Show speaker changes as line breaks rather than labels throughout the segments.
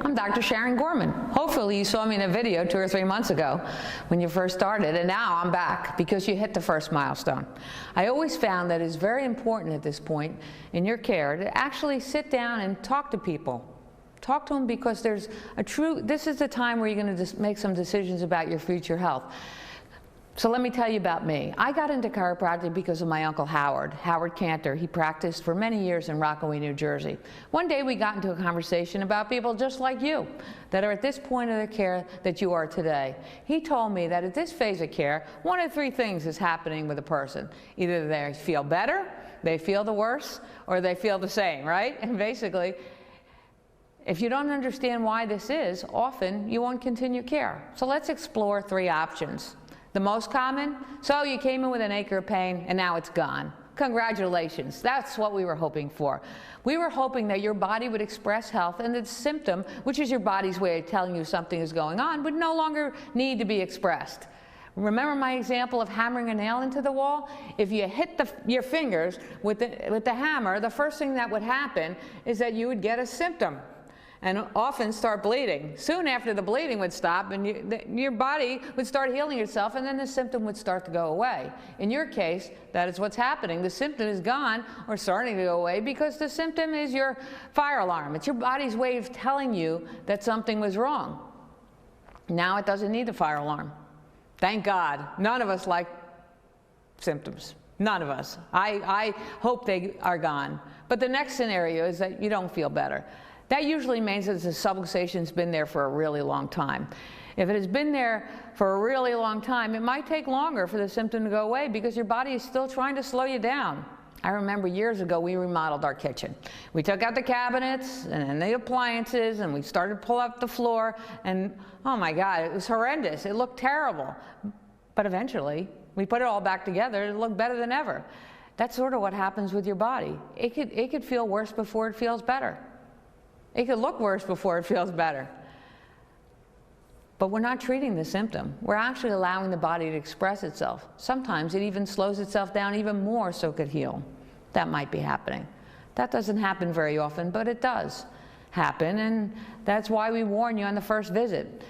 I'm Dr. Sharon Gorman. Hopefully you saw me in a video 2 or 3 months ago when you first started, and now I'm back because you hit the first milestone. I always found that it's very important at this point in your care to actually sit down and talk to people. Talk to them, because this is the time where you're going to make some decisions about your future health. So let me tell you about me. I got into chiropractic because of my Uncle Howard Cantor. He practiced for many years in Rockaway, New Jersey. One day we got into a conversation about people just like you that are at this point of their care that you are today. He told me that at this phase of care, one of 3 things is happening with a person. Either they feel better, they feel the worse, or they feel the same, right? And basically, if you don't understand why this is, often you won't continue care. So let's explore 3 options. The most common, so you came in with an ache or pain and now it's gone. Congratulations, that's what we were hoping for. We were hoping that your body would express health, and the symptom, which is your body's way of telling you something is going on, would no longer need to be expressed. Remember my example of hammering a nail into the wall? If you hit your fingers with the hammer, the first thing that would happen is that you would get a symptom and often start bleeding. Soon after, the bleeding would stop and your body would start healing itself, and then the symptom would start to go away. In your case, that is what's happening. The symptom is gone or starting to go away because the symptom is your fire alarm. It's your body's way of telling you that something was wrong. Now it doesn't need the fire alarm. Thank God. None of us like symptoms. None of us. I hope they are gone. But the next scenario is that you don't feel better. That usually means that the subluxation's been there for a really long time. If it has been there for a really long time, it might take longer for the symptom to go away because your body is still trying to slow you down. I remember years ago we remodeled our kitchen. We took out the cabinets and the appliances, and we started to pull up the floor, and oh my God, it was horrendous. It looked terrible. But eventually, we put it all back together and it looked better than ever. That's sort of what happens with your body. It could feel worse before it feels better. It could look worse before it feels better. But we're not treating the symptom. We're actually allowing the body to express itself. Sometimes it even slows itself down even more so it could heal. That might be happening. That doesn't happen very often, but it does happen, and that's why we warn you on the first visit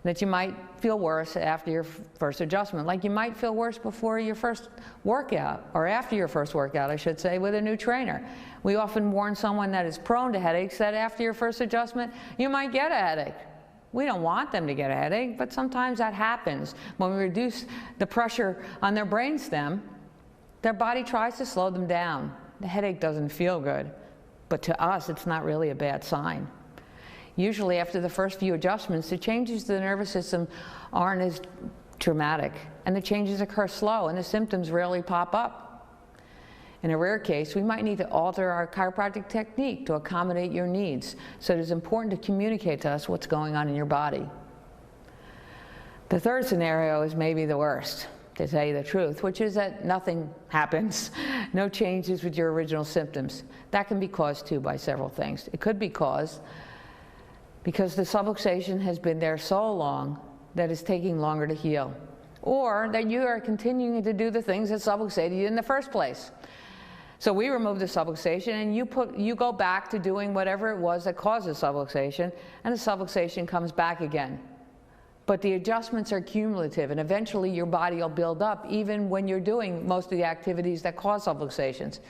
that you might feel worse after your first adjustment, like you might feel worse before your first workout, or after your first workout, I should say, with a new trainer. We often warn someone that is prone to headaches that after your first adjustment, you might get a headache. We don't want them to get a headache, but sometimes that happens. When we reduce the pressure on their brainstem, their body tries to slow them down. The headache doesn't feel good, but to us, it's not really a bad sign. Usually after the first few adjustments, the changes to the nervous system aren't as dramatic, and the changes occur slow, and the symptoms rarely pop up. In a rare case, we might need to alter our chiropractic technique to accommodate your needs, so it is important to communicate to us what's going on in your body. The third scenario is maybe the worst, to tell you the truth, which is that nothing happens, no changes with your original symptoms. That can be caused too by several things. It could be caused because the subluxation has been there so long that it's taking longer to heal, or that you are continuing to do the things that subluxated you in the first place. So we remove the subluxation, and you go back to doing whatever it was that caused the subluxation, and the subluxation comes back again. But the adjustments are cumulative, and eventually your body will build up even when you're doing most of the activities that cause subluxations.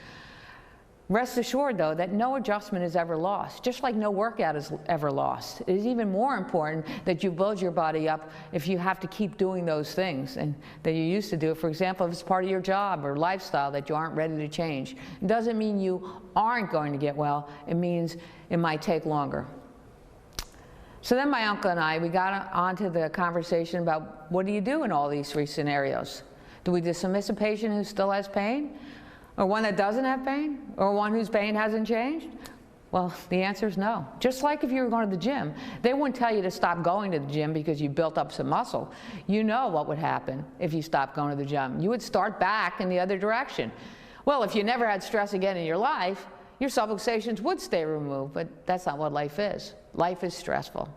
Rest assured, though, that no adjustment is ever lost, just like no workout is ever lost. It is even more important that you build your body up if you have to keep doing those things and that you used to do. For example, if it's part of your job or lifestyle that you aren't ready to change. It doesn't mean you aren't going to get well. It means it might take longer. So then my uncle and I, we got onto the conversation about what do you do in all these 3 scenarios? Do we dismiss a patient who still has pain? Or one that doesn't have pain? Or one whose pain hasn't changed? Well, the answer is no. Just like if you were going to the gym, they wouldn't tell you to stop going to the gym because you built up some muscle. You know what would happen if you stopped going to the gym. You would start back in the other direction. Well, if you never had stress again in your life, your subluxations would stay removed, but that's not what life is. Life is stressful.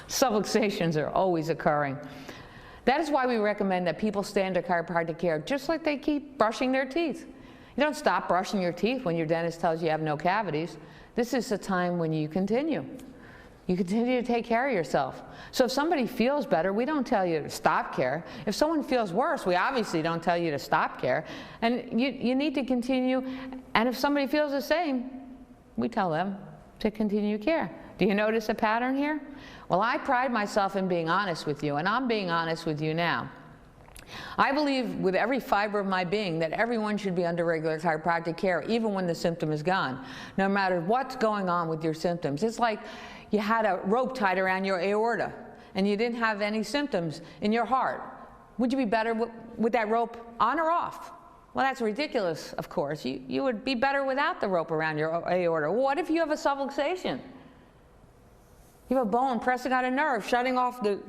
Subluxations are always occurring. That is why we recommend that people stay under chiropractic care just like they keep brushing their teeth. You don't stop brushing your teeth when your dentist tells you have no cavities. This is the time when you continue. You continue to take care of yourself. So if somebody feels better, we don't tell you to stop care. If someone feels worse, we obviously don't tell you to stop care. And you need to continue. And if somebody feels the same, we tell them to continue care. Do you notice a pattern here? Well, I pride myself in being honest with you, and I'm being honest with you now. I believe with every fiber of my being that everyone should be under regular chiropractic care, even when the symptom is gone, no matter what's going on with your symptoms. It's like you had a rope tied around your aorta and you didn't have any symptoms in your heart. Would you be better with that rope on or off? Well, that's ridiculous, of course. You would be better without the rope around your aorta. What if you have a subluxation? You have a bone pressing on a nerve, shutting off the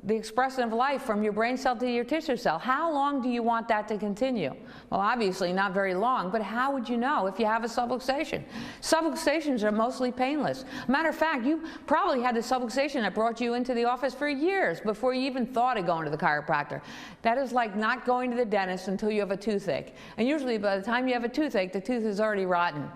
expression of life from your brain cell to your tissue cell. How long do you want that to continue? Well, obviously not very long, but how would you know if you have a subluxation? Subluxations are mostly painless. Matter of fact, you probably had the subluxation that brought you into the office for years before you even thought of going to the chiropractor. That is like not going to the dentist until you have a toothache. And usually by the time you have a toothache, the tooth is already rotten.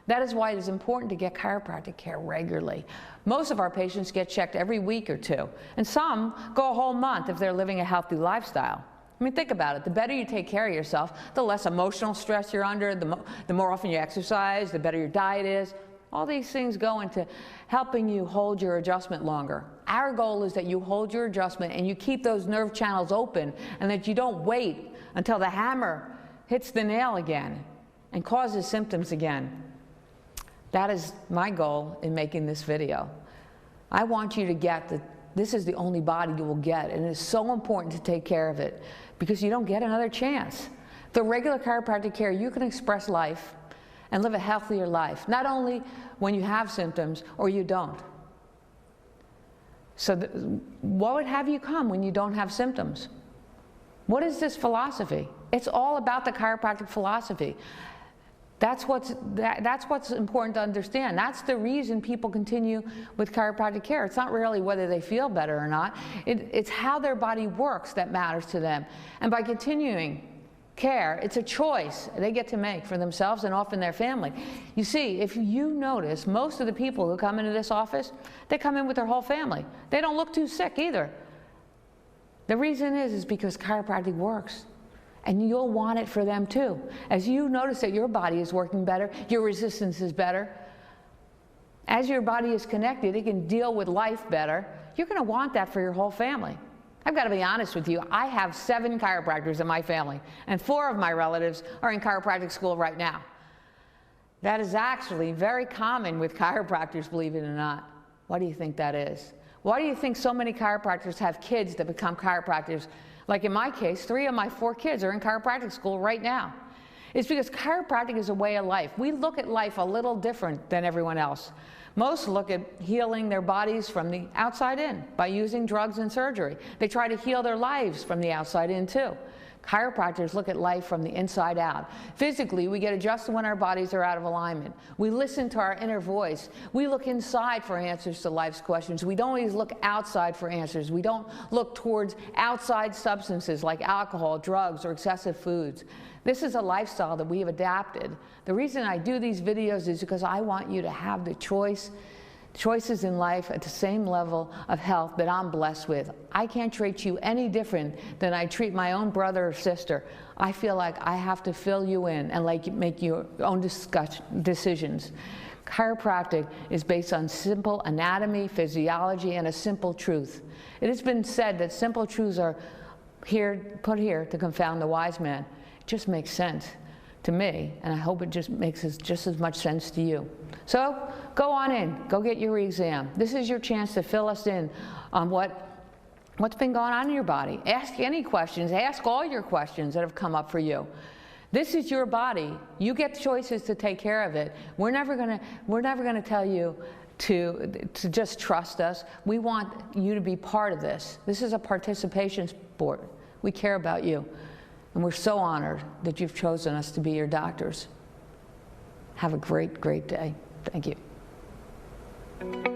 That is why it is important to get chiropractic care regularly. Most of our patients get checked every week or two, and some go a whole month if they're living a healthy lifestyle. I mean, think about it. The better you take care of yourself, the less emotional stress you're under, the more often you exercise, the better your diet is. All these things go into helping you hold your adjustment longer. Our goal is that you hold your adjustment and you keep those nerve channels open, and that you don't wait until the hammer hits the nail again and causes symptoms again. That is my goal in making this video. I want you to get that this is the only body you will get, and it is so important to take care of it because you don't get another chance. The regular chiropractic care, you can express life and live a healthier life, not only when you have symptoms or you don't. So what would have you come when you don't have symptoms? What is this philosophy? It's all about the chiropractic philosophy. That's what's important to understand. That's the reason people continue with chiropractic care. It's not really whether they feel better or not. It's how their body works that matters to them. And by continuing care, it's a choice they get to make for themselves and often their family. You see, if you notice, most of the people who come into this office, they come in with their whole family. They don't look too sick either. The reason is because chiropractic works. And you'll want it for them too. As you notice that your body is working better, your resistance is better. As your body is connected, it can deal with life better. You're going to want that for your whole family. I've got to be honest with you. I have 7 chiropractors in my family, and 4 of my relatives are in chiropractic school right now. That is actually very common with chiropractors, believe it or not. Why do you think that is? Why do you think so many chiropractors have kids that become chiropractors? Like in my case, 3 of my 4 kids are in chiropractic school right now. It's because chiropractic is a way of life. We look at life a little different than everyone else. Most look at healing their bodies from the outside in by using drugs and surgery. They try to heal their lives from the outside in too. Chiropractors look at life from the inside out. Physically, we get adjusted when our bodies are out of alignment. We listen to our inner voice. We look inside for answers to life's questions. We don't always look outside for answers. We don't look towards outside substances like alcohol, drugs, or excessive foods. This is a lifestyle that we have adapted. The reason I do these videos is because I want you to have the choices in life at the same level of health that I'm blessed with. I can't treat you any different than I treat my own brother or sister. I feel like I have to fill you in and make your own decisions. Chiropractic is based on simple anatomy, physiology, and a simple truth. It has been said that simple truths are put here to confound the wise man. It just makes sense to me, and I hope it just makes just as much sense to you. So go on in, go get your exam. This is your chance to fill us in on what's been going on in your body. Ask any questions, ask all your questions that have come up for you. This is your body. You get choices to take care of it. We're never gonna tell you to just trust us. We want you to be part of this. This is a participation sport. We care about you. And we're so honored that you've chosen us to be your doctors. Have a great, great day. Thank you.